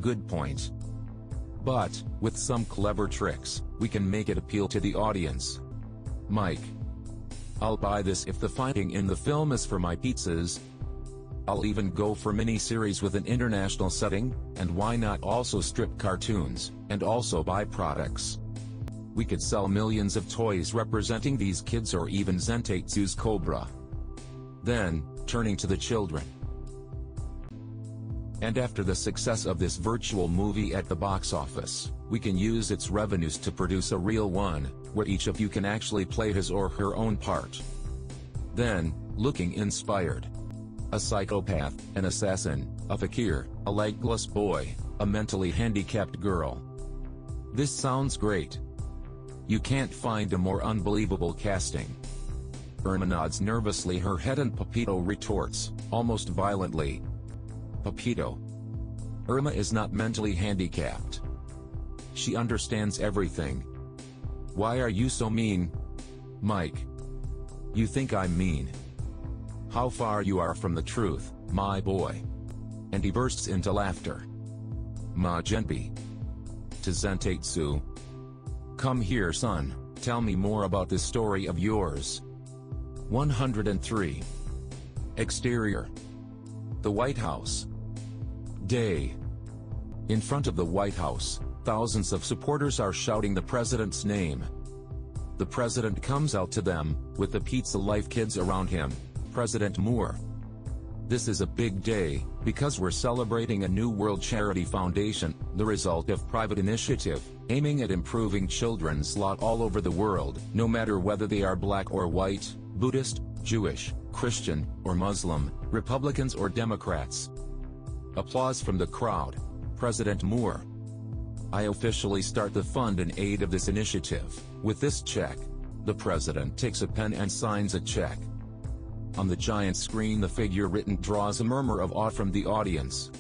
good point. But, with some clever tricks, we can make it appeal to the audience. Mike. I'll buy this if the fighting in the film is for my pizzas. I'll even go for mini-series with an international setting, and why not also strip cartoons, and also byproducts. We could sell millions of toys representing these kids or even Zentatsu's Cobra. Then, turning to the children. And after the success of this virtual movie at the box office, we can use its revenues to produce a real one, where each of you can actually play his or her own part. Then, looking inspired. A psychopath, an assassin, a fakir, a legless boy, a mentally handicapped girl. This sounds great. You can't find a more unbelievable casting. Irma nods nervously her head and Pepito retorts, almost violently. Pepito. Irma is not mentally handicapped. She understands everything. Why are you so mean? Mike. You think I'm mean? How far you are from the truth, my boy. And he bursts into laughter. Majenbi. To Zentatsu. Come here, son, tell me more about this story of yours. 103. Exterior. The White House. Day. In front of the White House, thousands of supporters are shouting the president's name. The president comes out to them, with the Pizza Life kids around him, President Moore. This is a big day, because we're celebrating a new World Charity Foundation, the result of private initiative, aiming at improving children's lot all over the world, no matter whether they are black or white, Buddhist, Jewish, Christian, or Muslim, Republicans or Democrats. Applause from the crowd. President Moore. I officially start the fund in aid of this initiative, with this check. The president takes a pen and signs a check. On the giant screen the figure written draws a murmur of awe from the audience.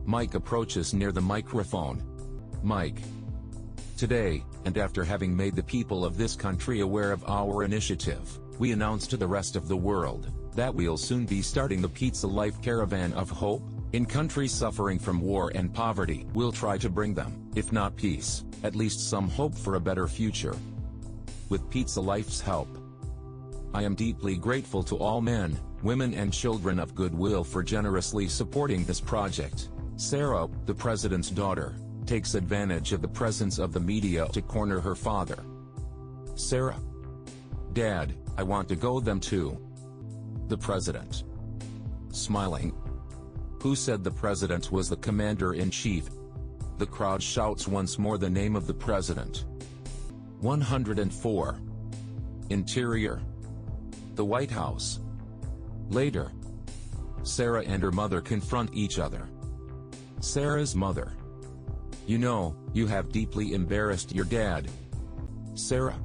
Mike approaches near the microphone. Mike. Today, and after having made the people of this country aware of our initiative, we announce to the rest of the world, that we'll soon be starting the Pizza Life Caravan of Hope, in countries suffering from war and poverty. We'll try to bring them, if not peace, at least some hope for a better future. With Pizza Life's help. I am deeply grateful to all men, women and children of goodwill for generously supporting this project. Sarah, the president's daughter, takes advantage of the presence of the media to corner her father. Sarah. Dad, I want to go them too. The president. Smiling. Who said the president was the commander-in-chief? The crowd shouts once more the name of the president. 104. Interior. The White House. Later. Sarah and her mother confront each other. Sarah's mother. You know, you have deeply embarrassed your dad. Sarah.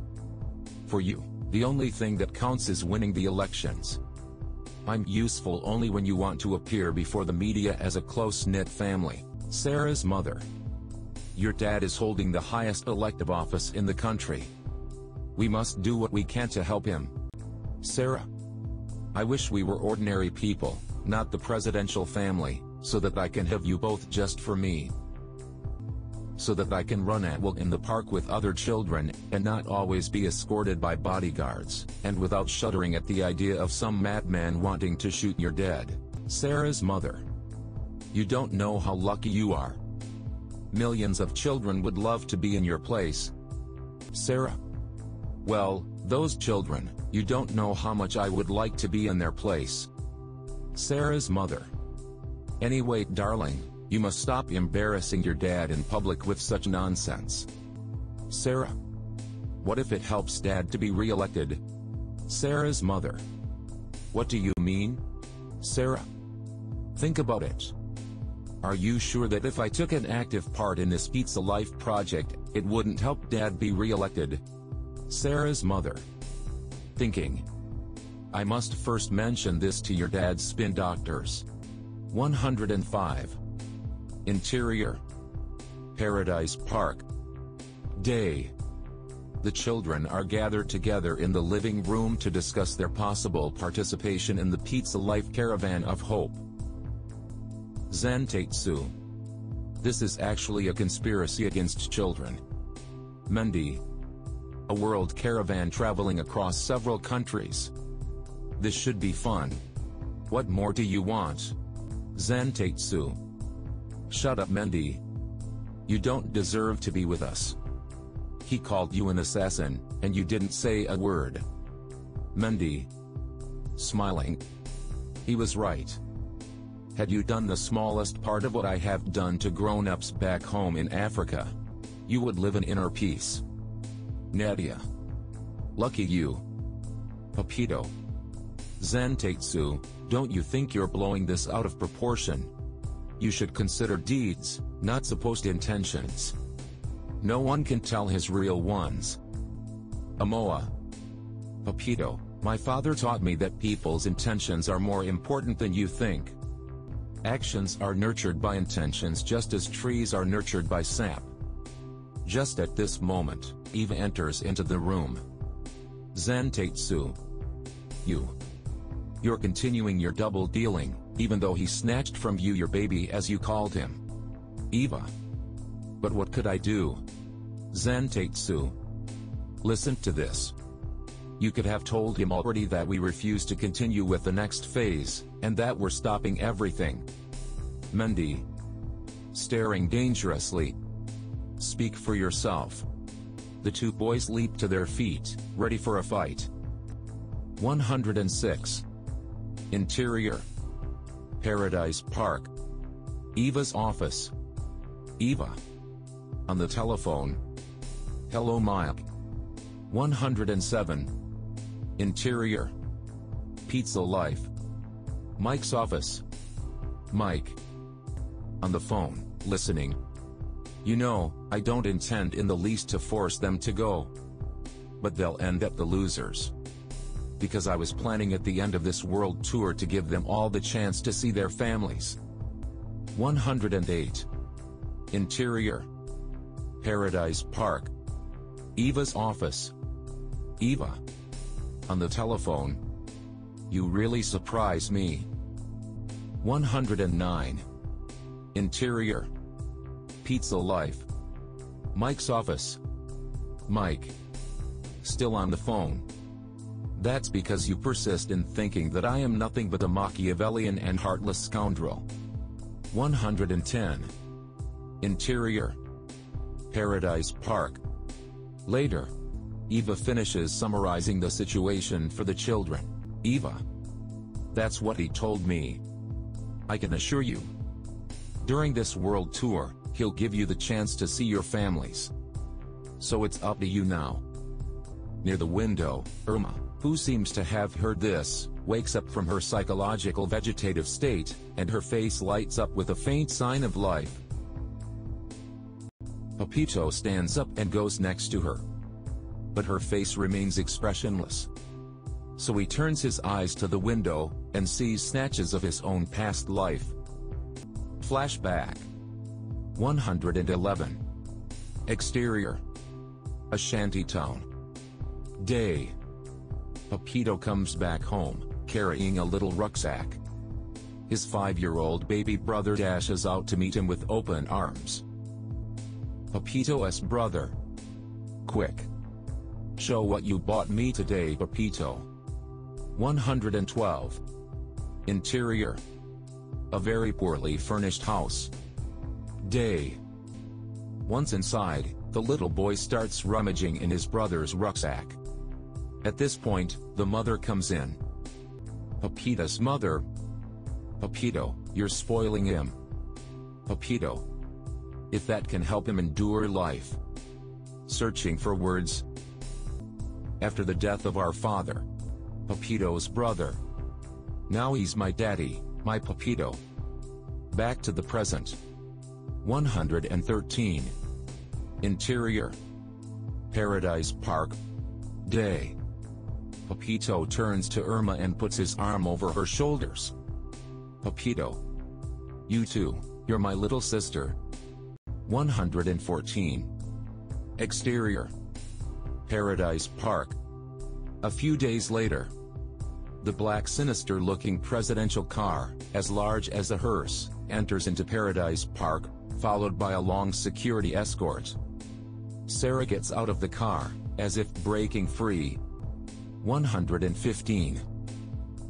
For you, the only thing that counts is winning the elections. I'm useful only when you want to appear before the media as a close-knit family. Sarah's mother. Your dad is holding the highest elective office in the country. We must do what we can to help him. Sarah. I wish we were ordinary people, not the presidential family, so that I can have you both just for me. So that I can run at will in the park with other children, and not always be escorted by bodyguards, and without shuddering at the idea of some madman wanting to shoot your dad. Sarah's mother. You don't know how lucky you are. Millions of children would love to be in your place. Sarah. Well, those children, you don't know how much I would like to be in their place. Sarah's mother. Anyway, darling, you must stop embarrassing your dad in public with such nonsense. Sarah. What if it helps Dad to be re-elected? Sarah's mother. What do you mean? Sarah. Think about it. Are you sure that if I took an active part in this Pizza Life project, it wouldn't help Dad be re-elected? Sarah's mother. Thinking. I must first mention this to your dad's spin doctors. 105. Interior. Paradise Park. Day. The children are gathered together in the living room to discuss their possible participation in the Pizza Life Caravan of Hope. Zentatsu. This is actually a conspiracy against children. Mendy. A world caravan traveling across several countries. This should be fun. What more do you want? Zantetsu. Shut up, Mendy. You don't deserve to be with us. He called you an assassin, and you didn't say a word. Mendy. Smiling. He was right. Had you done the smallest part of what I have done to grown-ups back home in Africa, you would live in inner peace. Nadia. Lucky you. Papito. Zantetsu, don't you think you're blowing this out of proportion? You should consider deeds, not supposed intentions. No one can tell his real ones. Amoa. Papito, my father taught me that people's intentions are more important than you think. Actions are nurtured by intentions just as trees are nurtured by sap. Just at this moment, Eva enters into the room. Zantetsu. You're continuing your double dealing, even though he snatched from you your baby as you called him. Eva. But what could I do? Zantetsu. Listen to this. You could have told him already that we refuse to continue with the next phase, and that we're stopping everything. Mendy. Staring dangerously. Speak for yourself. The two boys leap to their feet, ready for a fight. 106. Interior. Paradise Park. Eva's office. Eva. On the telephone. Hello, Mike. 107. Interior. Pizza Life. Mike's office. Mike. On the phone, listening. You know, I don't intend in the least to force them to go. But they'll end up the losers. Because I was planning at the end of this world tour to give them all the chance to see their families. 108. Interior. Paradise Park. Eva's office. Eva. On the telephone. You really surprise me. 109. Interior. Pizza Life. Mike's office. Mike. Still on the phone. That's because you persist in thinking that I am nothing but a Machiavellian and heartless scoundrel. 110. Interior. Paradise Park. Later. Eva finishes summarizing the situation for the children. Eva. That's what he told me. I can assure you. During this world tour, he'll give you the chance to see your families. So it's up to you now. Near the window, Irma, who seems to have heard this, wakes up from her psychological vegetative state, and her face lights up with a faint sign of life. Papito stands up and goes next to her. But her face remains expressionless. So he turns his eyes to the window, and sees snatches of his own past life. Flashback. 111. Exterior. A shantytown. Day. Papito comes back home, carrying a little rucksack. His 5-year-old baby brother dashes out to meet him with open arms. Papito's brother. Quick. Show what you bought me today, Papito. 112. Interior. A very poorly furnished house. Day. Once inside, the little boy starts rummaging in his brother's rucksack. At this point, the mother comes in. Papito's mother. Papito, you're spoiling him. Papito. If that can help him endure life. Searching for words. After the death of our father. Papito's brother. Now he's my daddy, my Papito. Back to the present. 113. Interior. Paradise Park. Day. Papito turns to Irma and puts his arm over her shoulders. Papito. You too, you're my little sister. 114. Exterior. Paradise Park. A few days later. The black sinister-looking presidential car, as large as a hearse, enters into Paradise Park, followed by a long security escort. Sarah gets out of the car, as if breaking free. 115.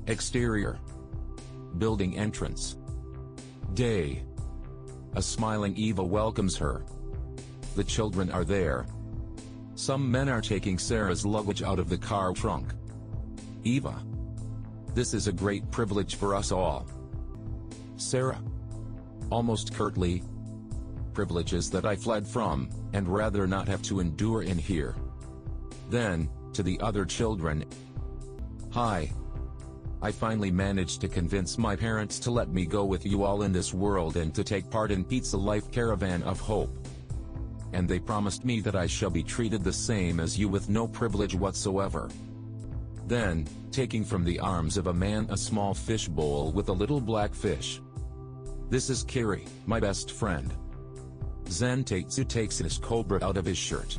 Exterior. Building entrance. Day. A smiling Eva welcomes her. The children are there. Some men are taking Sarah's luggage out of the car trunk. Eva. This is a great privilege for us all. Sarah. Almost curtly. Privileges that I fled from, and rather not have to endure in here. Then, to the other children. Hi. I finally managed to convince my parents to let me go with you all in this world and to take part in Pizza Life Caravan of Hope. And they promised me that I shall be treated the same as you with no privilege whatsoever. Then, taking from the arms of a man a small fish bowl with a little black fish. This is Kiri, my best friend. Zentatsu takes his cobra out of his shirt.